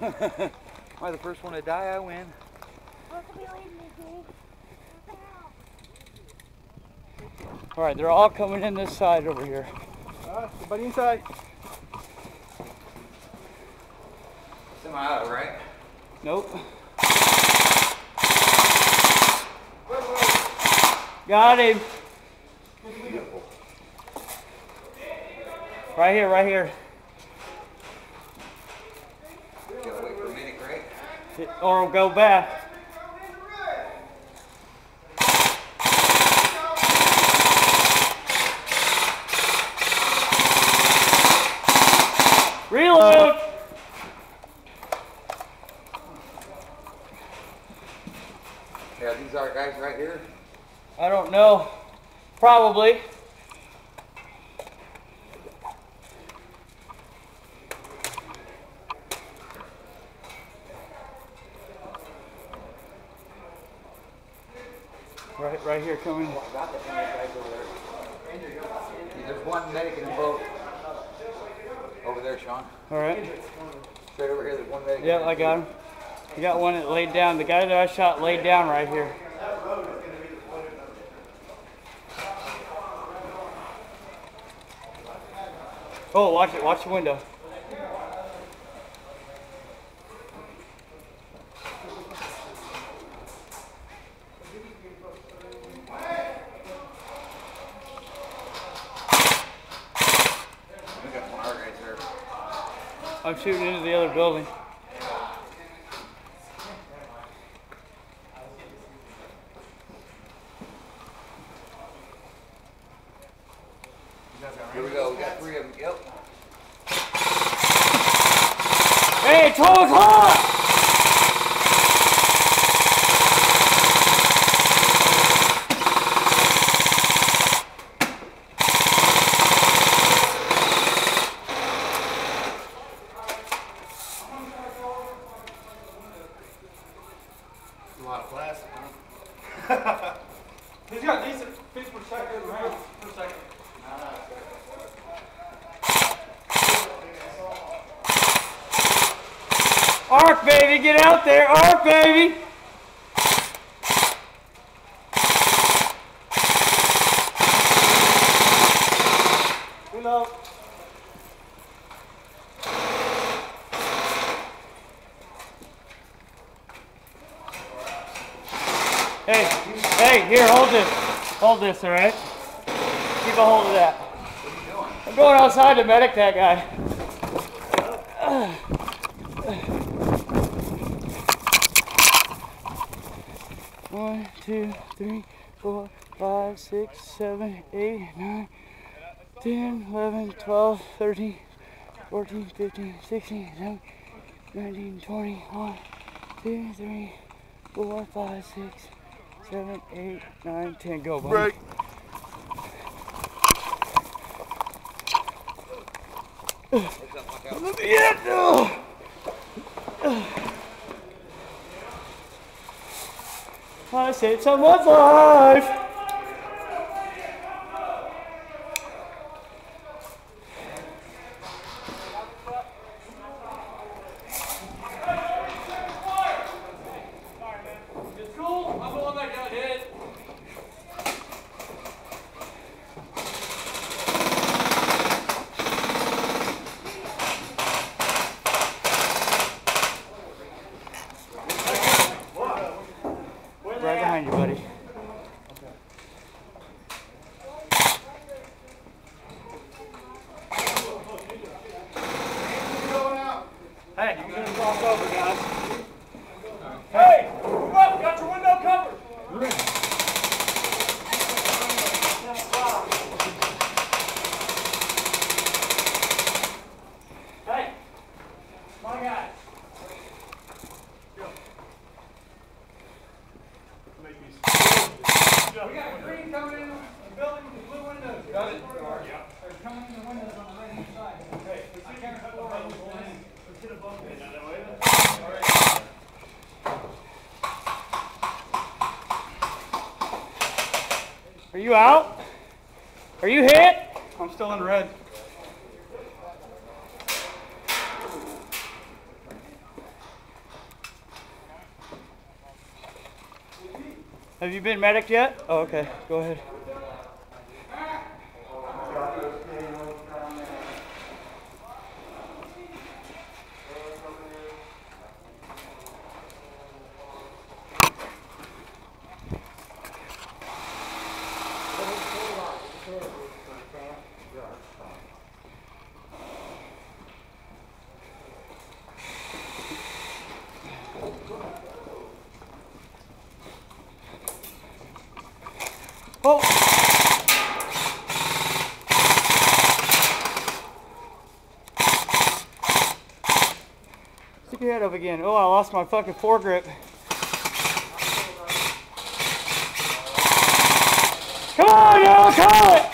Am I the first one to die? I win. All right, they're all coming in this side over here. Everybody inside. Semi-auto, right? Nope. Got him. Beautiful. Right here, right here. Gotta wait for a minute, right? Or go back. Reload! Yeah, these are guys right here. I don't know. Probably. Right here coming. There's one medic in the boat. Over there, Sean. All right. Straight over here, there's one medic. Yep, I got him. You got one that laid down. The guy that I shot laid down right here. Oh, watch it. Watch the window. I'm shooting into the other building. Here we go, we got 3 of them. Yep. Hey, it's hot! A lot of plastic, huh? He's got decent pitch per second rounds per second. Arc, baby, get out there, arc, baby! Reload. Hey, here, hold this. Hold this, all right? Keep a hold of that. What are you doing? I'm going outside to medic that guy. 1, 2, 3, 4, 5, 6, 7, 8, 9, 10, 11, 12, 13, 14, 15, 16, 17, 19, 20, 1, 2, 3, 4, 5, 6, 7, 8, 9, 10. Go, buddy. Break. Let me in! I saved someone's life! It's cool. I'm the one that got hit. Right behind you, buddy. Hey, you're gonna cross over, guys. Hey, come up. Got your window covered. Hey, my guy. We got green coming in the building with blue windows. Got it? Yeah. They're coming in the windows on the right hand side. Okay. I can't cut the windows. Let's hit a bump in. All right. Are you out? Are you hit? I'm still in red. Have you been medic yet? Oh, okay. Go ahead. Oh! Stick your head up again. Oh, I lost my fucking foregrip. Come on, y'all, call it!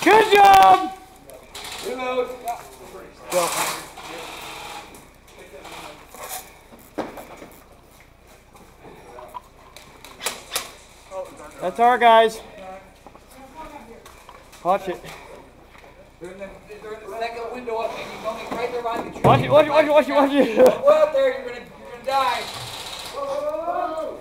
Good job! Go. That's our guys. Watch it. They're in the second window up, and you're going right there behind the tree. Watch it, watch it, watch it, watch it, watch it. Go out there, you're gonna die. Whoa, whoa, whoa.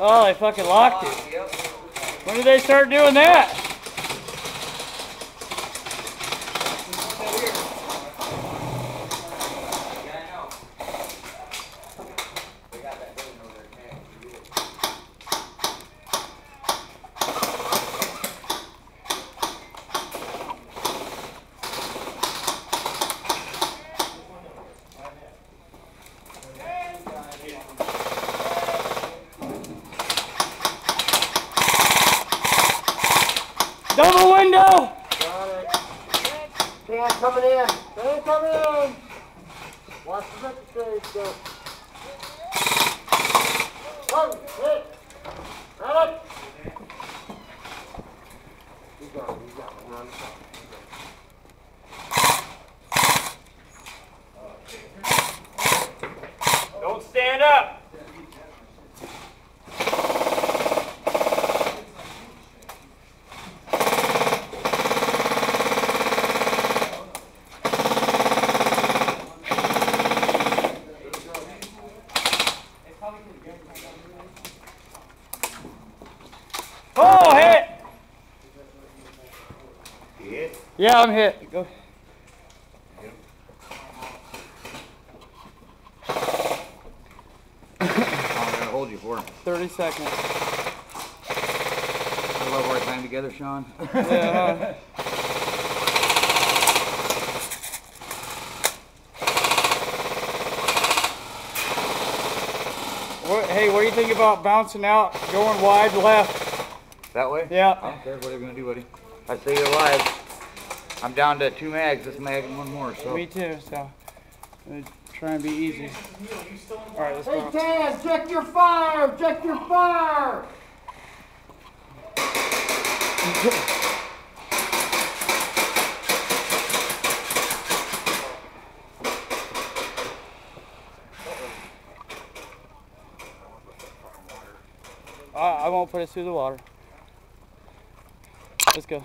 Oh, they fucking locked it. When did they start doing that? Double window! Got it. Dan coming in. Dan coming in. Watch the second stage go. Come, hit. Got it. You got it. Run. Don't stand up. Oh, hit! You hit? Yeah, I'm hit. Go. I'm gonna hold you for 30 seconds. I love our time together, Sean. Yeah. Hey, what do you think about bouncing out, going wide left? That way? Yeah. I don't care what they're gonna do, buddy. I stay alive. I'm down to 2 mags, this mag and 1 more, so. Me too, so I'm gonna try and be easy. Alright, let's Hey, go. Dan, check your fire. Check your fire. I won't put us through the water. Let's go.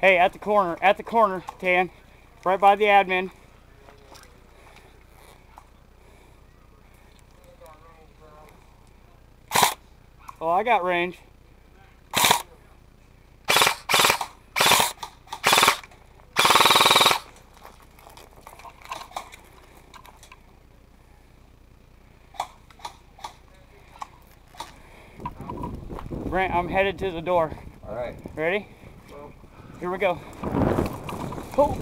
Hey, at the corner, Tan. Right by the admin. Oh, I got range. Brent, I'm headed to the door. All right. Ready? Here we go. Oh.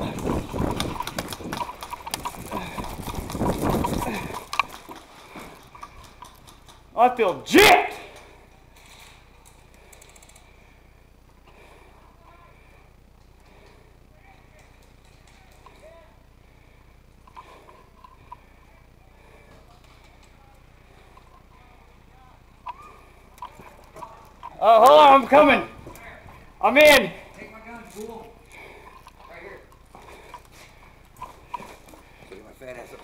I feel jacked. Oh, hold on, I'm coming. I'm in. Take my gun, fool. Right here. Look at my fat ass up.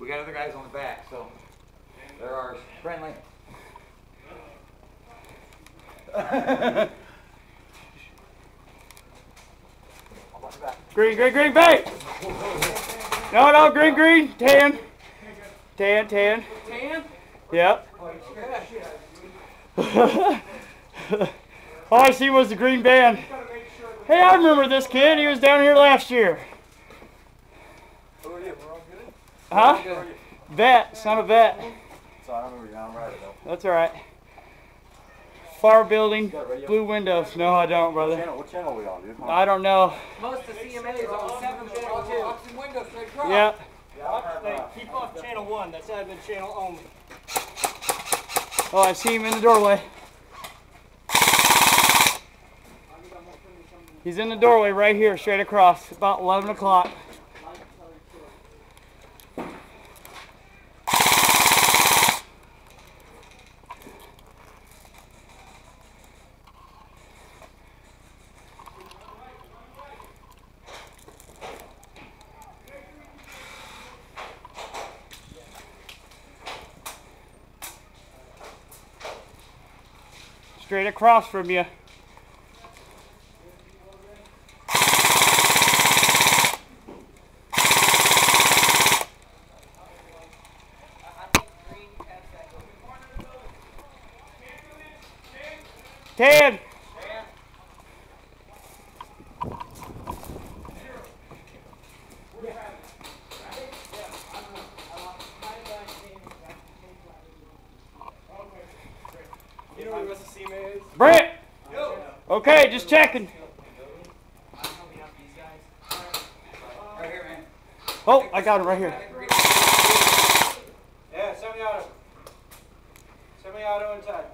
We got other guys on the back, so they're ours. Friendly. Green, green, green, bait! No, no, green, green, tan. Tan, tan. Tan? Yep. All I see was the green band. Hey, I remember this kid. He was down here last year. Who are you? We're all good? Huh? Vet, son of vet. So I don't remember you. I'm right though. That's all right. Fire building, blue windows. No, I don't, brother. What channel are we on, dude? I don't know. Most of CMA is on 7 channel 2. Boxing windows straight across. Yeah. Hey, keep off channel 1. That's admin channel only. Oh, I see him in the doorway. He's in the doorway right here, straight across, about 11 o'clock. Straight across from you. Tan. You know what the rest of CMA is? Brent. Okay, just checking. Right here, man. Oh, I got him right here. Yeah, semi-auto. Semi-auto inside.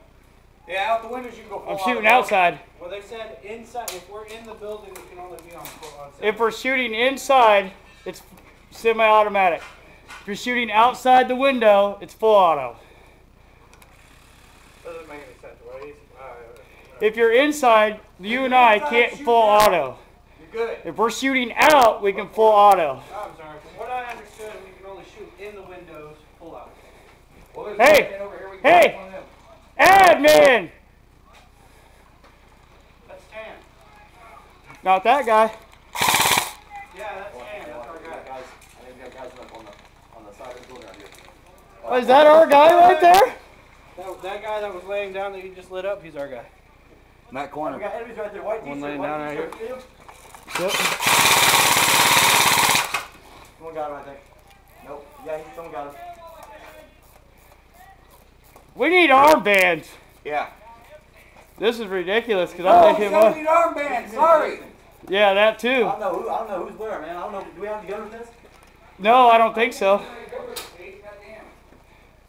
Yeah, out the windows you can go. I'm shooting outside. Well, they said inside. If we're in the building, we can only be on If we're shooting inside, it's semi-automatic. If you're shooting outside the window, it's full auto. Doesn't make any sense. What is? If you're inside, you and I can't full auto. You're good. If we're shooting out, we can full auto. I'm sorry. From what I understood, we can only shoot in the windows full out. Well, there's Hey! one over here. We can Hey! put one of them. Admin! That's tan. Not that guy. Yeah, that's tan. That's our guy. Guys, I think we got guys up on the side of the building right here. Oh, is that our guy right there? That guy that was laying down that you just lit up, he's our guy. In that We corner. got enemies right there. White One t-shirt. laying White down right t-shirt. here. Yep. Someone got him, I think. Nope. Yeah, someone got him. We need armbands. Yeah. This is ridiculous because I let him up. need armband. Sorry. Yeah, that too. I don't know who's where, man. I don't know. Do we have to go with this? No, I don't think so.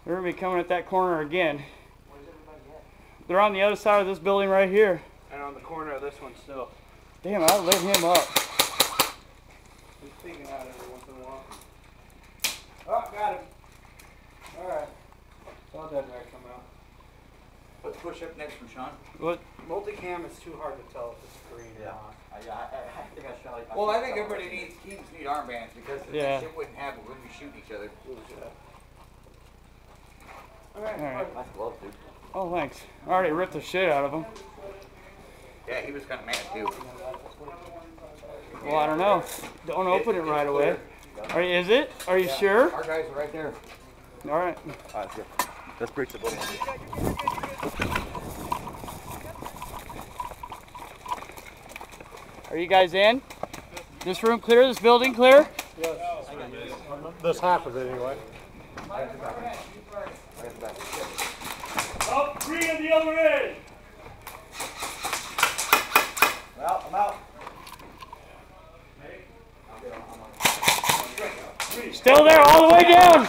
They're going to be coming at that corner again. They're on the other side of this building right here. And on the corner of this one still. Damn, I lit him up. He's peeking out every once in a while. Oh, got him. Alright. Saw that guy come out. Let's push up next one, Sean. What? Multicam is too hard to tell if it's green or not. I think I shot like. Well, I think everybody needs teams need armbands because if Yeah. that shit wouldn't happen, we wouldn't be shooting each other. Alright. All right. Nice gloves, dude. Oh, thanks. I already ripped the shit out of him. Yeah, he was kind of mad too. Well, I don't know. Don't open it right away. Is it? Are you sure? Our guys are right there. All right. All right, good. Let's breach the building. Are you guys in? This room clear? This building clear? This half of it anyway. Up three on the other end. I'm out. Still there all the way down.